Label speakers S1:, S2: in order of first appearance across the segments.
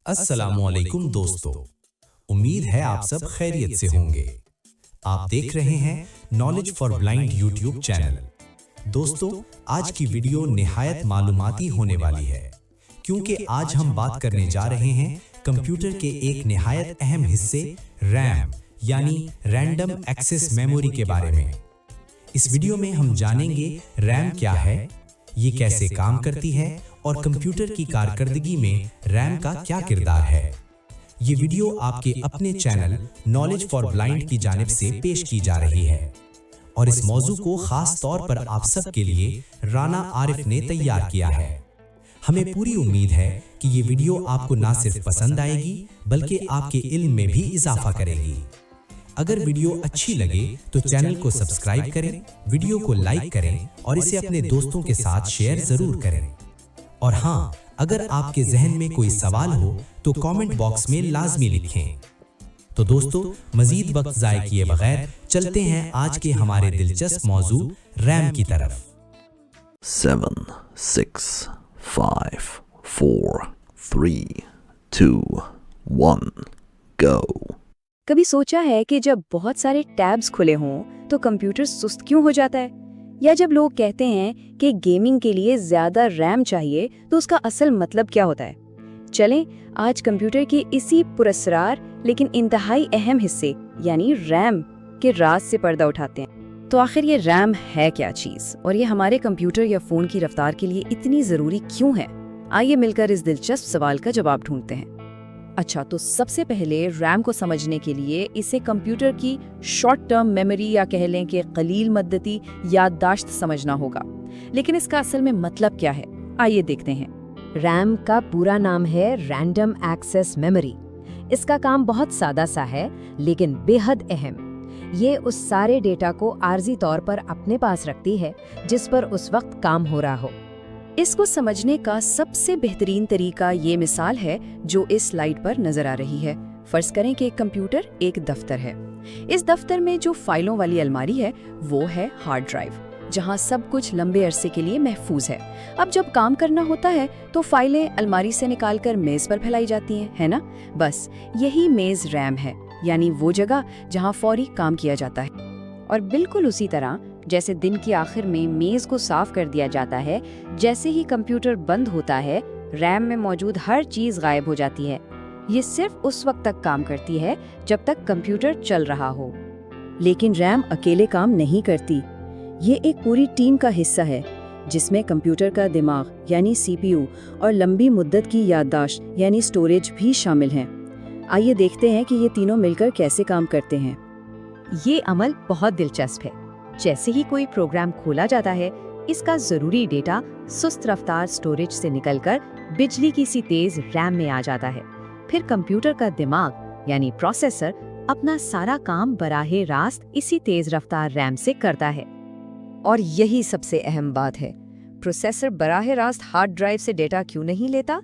S1: अस्सलामुअलैकुम दोस्तों, उम्मीद है आप सब खैरियत से होंगे। आप देख रहे हैं knowledge for blind YouTube channel. दोस्तों, आज की वीडियो निहायत मालूमाती होने वाली है, क्योंकि आज हम बात करने जा रहे हैं कंप्यूटर के एक निहायत अहम हिस्से रैम यानी रैंडम एक्सेस मेमोरी के बारे में। इस वीडियो में हम जानेंगे रैम क्या है, ये कैसे काम करती है और कंप्यूटर की कारकर्दगी में रैम का क्या किरदार है। ये वीडियो आपके अपने चैनल नॉलेज फॉर ब्लाइंड की जानिब से पेश की जा रही है और इस मौजू को खास तौर पर आप सब के लिए राना आरिफ ने तैयार किया है। हमें पूरी उम्मीद है कि ये वीडियो आपको ना सिर्फ पसंद आएगी बल्कि आपके इल्म में भी इजाफा करेगी। अगर वीडियो अच्छी लगे तो चैनल को सब्सक्राइब करें, वीडियो को लाइक करें और इसे अपने दोस्तों के साथ शेयर जरूर करें। और हाँ, अगर आपके जहन में कोई सवाल हो तो कमेंट बॉक्स में लाजमी लिखें। तो दोस्तों, मजीद वक्त जाया किए बगैर चलते हैं आज के हमारे दिलचस्प मौजू रैम की तरफ।
S2: 7, 6, 5, 4, 3, 2, 1, go।
S3: कभी सोचा है कि जब बहुत सारे टैब्स खुले हों तो कंप्यूटर सुस्त क्यों हो जाता है? या जब लोग कहते हैं कि गेमिंग के लिए ज्यादा रैम चाहिए तो उसका असल मतलब क्या होता है? चलें आज कंप्यूटर के इसी पुरस्कार लेकिन इंतहाई अहम हिस्से यानी रैम के राज से पर्दा उठाते हैं। तो आखिर ये रैम है क्या चीज और ये हमारे कंप्यूटर या फोन की रफ्तार के लिए इतनी जरूरी क्यों है? आइए मिलकर इस दिलचस्प सवाल का जवाब ढूंढते हैं। अच्छा, तो सबसे पहले रैम को समझने के लिए इसे कंप्यूटर की शॉर्ट टर्म मेमोरी या कह लें कि कलील मद्दती याददाश्त समझना होगा। लेकिन इसका असल में मतलब क्या है, आइए देखते हैं।
S4: रैम का पूरा नाम है रैंडम एक्सेस मेमोरी। इसका काम बहुत सादा सा है लेकिन बेहद अहम। ये उस सारे डेटा को आर्जी तौर पर अपने पास रखती है जिस पर उस वक्त काम हो रहा हो।
S3: इसको समझने का सबसे बेहतरीन तरीका ये मिसाल है जो इस स्लाइड पर नजर आ रही है। फर्ज करें कि एक कंप्यूटर एक दफ्तर है। इस दफ्तर में जो फाइलों वाली अलमारी है वो है हार्ड ड्राइव, जहां सब कुछ लंबे अरसे के लिए महफूज है। अब जब काम करना होता है तो फाइलें अलमारी से निकालकर मेज पर फैलाई जाती हैं, है ना? बस यही मेज रैम है, यानी वो जगह जहां फौरी काम किया जाता है। और बिल्कुल उसी तरह जैसे दिन के आखिर में मेज को साफ कर दिया जाता है, जैसे ही कंप्यूटर बंद होता है रैम में मौजूद हर चीज गायब हो जाती है। ये सिर्फ उस वक्त तक काम करती है जब तक कंप्यूटर चल रहा हो।
S5: लेकिन रैम अकेले काम नहीं करती। ये एक पूरी टीम का हिस्सा है जिसमें कंप्यूटर का दिमाग यानी सीपीयू और लंबी मुद्दत की याददाश्त यानी स्टोरेज भी शामिल हैं। आइए देखते हैं कि ये तीनों मिलकर कैसे काम करते हैं।
S4: ये अमल बहुत दिलचस्प है। जैसे ही कोई प्रोग्राम खोला जाता है, इसका जरूरी डेटा सुस्त रफ्तार स्टोरेज से निकलकर बिजली की सी तेज रैम में आ जाता है। फिर कंप्यूटर का दिमाग यानी प्रोसेसर अपना सारा काम बराहे रास्त इसी तेज रफ्तार रैम से करता है।
S3: और यही सबसे अहम बात है, प्रोसेसर बराहे रास्त हार्ड ड्राइव से डेटा क्यों नहीं लेता?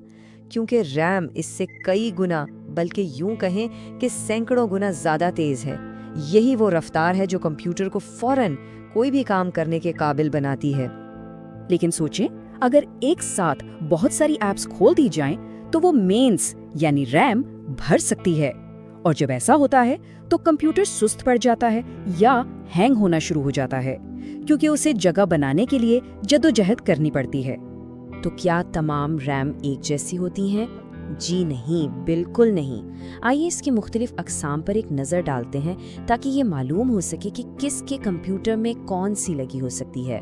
S3: क्योंकि रैम इससे कई गुना, बल्कि यूं कहें कि सैकड़ों गुना ज्यादा तेज है। यही वो रफ्तार है जो कंप्यूटर को फौरन कोई भी काम करने के काबिल बनाती है।
S5: लेकिन सोचें, अगर एक साथ बहुत सारी ऐप्स खोल दी जाएं, तो वो मेंस यानी रैम भर सकती है। और जब ऐसा होता है तो कंप्यूटर सुस्त पड़ जाता है या हैंग होना शुरू हो जाता है, क्योंकि उसे जगह बनाने के लिए जद्दोजहद करनी पड़ती है।
S4: तो क्या तमाम रैम एक जैसी होती हैं? जी नहीं, बिल्कुल नहीं। आइए इसकी मुख्तलिफ अक़साम पर एक नज़र डालते हैं ताकि ये मालूम हो सके कि किसके कंप्यूटर में कौन सी लगी हो सकती है।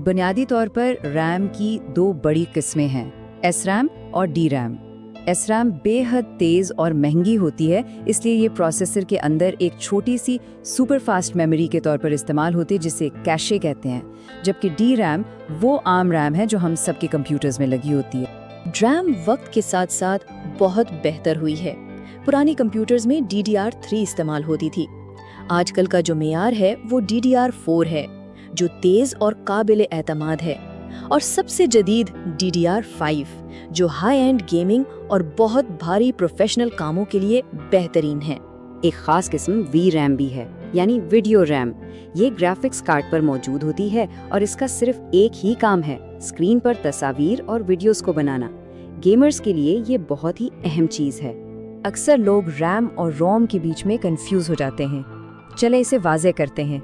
S5: बुनियादी तौर पर रैम की दो बड़ी किस्में हैं, एसरैम और डी रैम। एसरैम बेहद तेज़ और महंगी होती है, इसलिए ये प्रोसेसर के अंदर एक छोटी सी सुपर फास्ट मेमोरी के तौर पर इस्तेमाल होती है जिसे कैशे कहते हैं। जबकि डी रैम वो आम रैम है जो हम सबके कंप्यूटर्स में लगी होती है।
S6: रैम वक्त के साथ साथ बहुत बेहतर हुई है। पुरानी कंप्यूटर्स में DDR3 इस्तेमाल होती थी। आजकल का जो मेयार है वो DDR4 है, जो तेज और काबिल एतमाद है। और सबसे जदीद DDR5, जो हाई एंड गेमिंग और बहुत भारी प्रोफेशनल कामों के लिए बेहतरीन है।
S4: एक खास किस्म VRAM भी है, यानी वीडियो रैम। ये ग्राफिक्स कार्ड पर मौजूद होती है और इसका सिर्फ एक ही काम है, स्क्रीन पर तस्वीर और वीडियोस को बनाना।
S3: गेमर्स के लिए ये बहुत ही अहम चीज़ है। अक्सर लोग रैम और रोम के बीच में कंफ्यूज हो जाते हैं। चले इसे वाज़े करते हैं।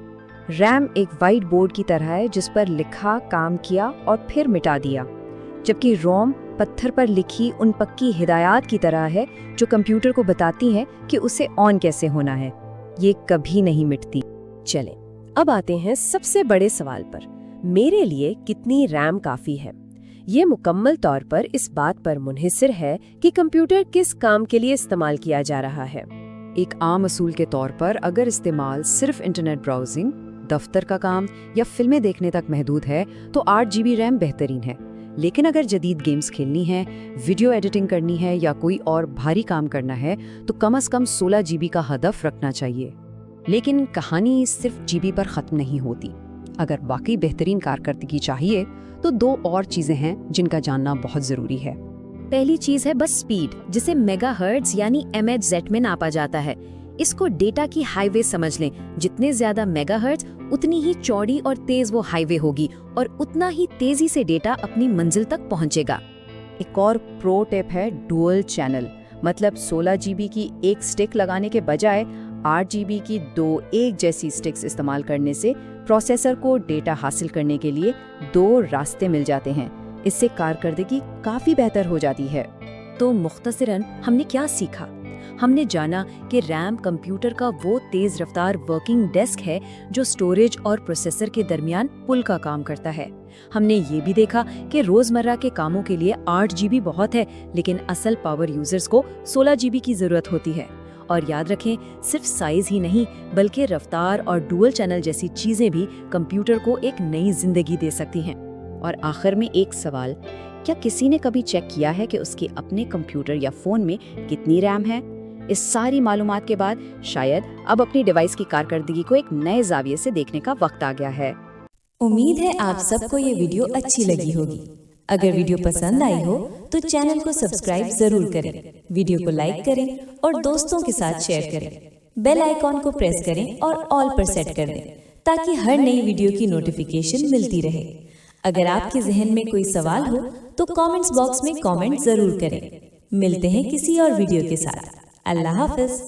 S3: रैम एक वाइट बोर्ड की तरह है जिस पर लिखा, काम किया और फिर मिटा दिया, जबकि रोम पत्थर पर लिखी उन पक्की हिदायत की तरह है जो कंप्यूटर को बताती हैं कि उसे ऑन कैसे होना है। ये कभी नहीं मिटती।
S4: चले अब आते हैं सबसे बड़े सवाल पर, मेरे लिए कितनी रैम काफ़ी है? ये मुकम्मल तौर पर इस बात पर मुनहसर है कि कंप्यूटर किस काम के लिए इस्तेमाल किया जा रहा है।
S5: एक आम असूल के तौर पर अगर इस्तेमाल सिर्फ इंटरनेट ब्राउजिंग, दफ्तर का काम या फिल्में देखने तक महदूद है तो 8 GB रैम बेहतरीन है। लेकिन अगर जदीद गेम्स खेलनी है, वीडियो एडिटिंग करनी है या कोई और भारी काम करना है तो कम से कम 16 GB का हदफ रखना चाहिए। लेकिन कहानी सिर्फ GB पर ख़त्म नहीं होती। अगर वाकई बेहतरीन कारकर्दगी चाहिए तो 2 और चीज़ें हैं जिनका जानना बहुत ज़रूरी है।
S6: पहली चीज है बस स्पीड, जिसे मेगाहर्ट्ज यानी MHz में नापा जाता है। इसको डेटा की हाईवे समझ लें। जितने ज्यादा मेगाहर्ट्ज उतनी ही चौड़ी और तेज वो हाईवे होगी और उतना ही तेजी से डेटा अपनी मंजिल तक पहुंचेगा।
S5: एक और प्रो टिप है डुअल चैनल, मतलब 16 GB की एक स्टिक लगाने के बजाय 8 GB की 2 एक जैसी स्टिक्स इस्तेमाल करने से प्रोसेसर को डेटा हासिल करने के लिए 2 रास्ते मिल जाते हैं। इससे कारकर्दगी काफ़ी बेहतर हो जाती है।
S6: तो मुख्तसरन हमने क्या सीखा? हमने जाना कि रैम कंप्यूटर का वो तेज रफ्तार वर्किंग डेस्क है जो स्टोरेज और प्रोसेसर के दरमियान पुल का काम करता है। हमने ये भी देखा कि रोजमर्रा के कामों के लिए 8 GB बहुत है, लेकिन असल पावर यूजर्स को 16 GB की जरूरत होती है। और याद रखें, सिर्फ साइज ही नहीं बल्कि रफ्तार और डुअल चैनल जैसी चीजें भी कंप्यूटर को एक नई जिंदगी दे सकती हैं।
S3: और आखिर में एक सवाल, क्या किसी ने कभी चेक किया है कि उसके अपने कंप्यूटर या फोन में कितनी रैम है? इस सारी मालूमात के बाद शायद अब अपनी डिवाइस की कारकर्दगी को एक नए जाविये से देखने का वक्त आ गया है।
S7: उम्मीद है आप सबको ये वीडियो अच्छी लगी होगी। अगर वीडियो पसंद आई हो तो चैनल को सब्सक्राइब जरूर करें, वीडियो को लाइक करें और दोस्तों के साथ शेयर करें। बेल आइकॉन को प्रेस करें और ऑल पर सेट कर दें ताकि हर नई वीडियो की नोटिफिकेशन मिलती रहे। अगर आपके जहन में कोई सवाल हो तो कमेंट्स बॉक्स में कमेंट जरूर करें। मिलते हैं किसी और वीडियो के साथ। अल्लाह हाफ़िज़।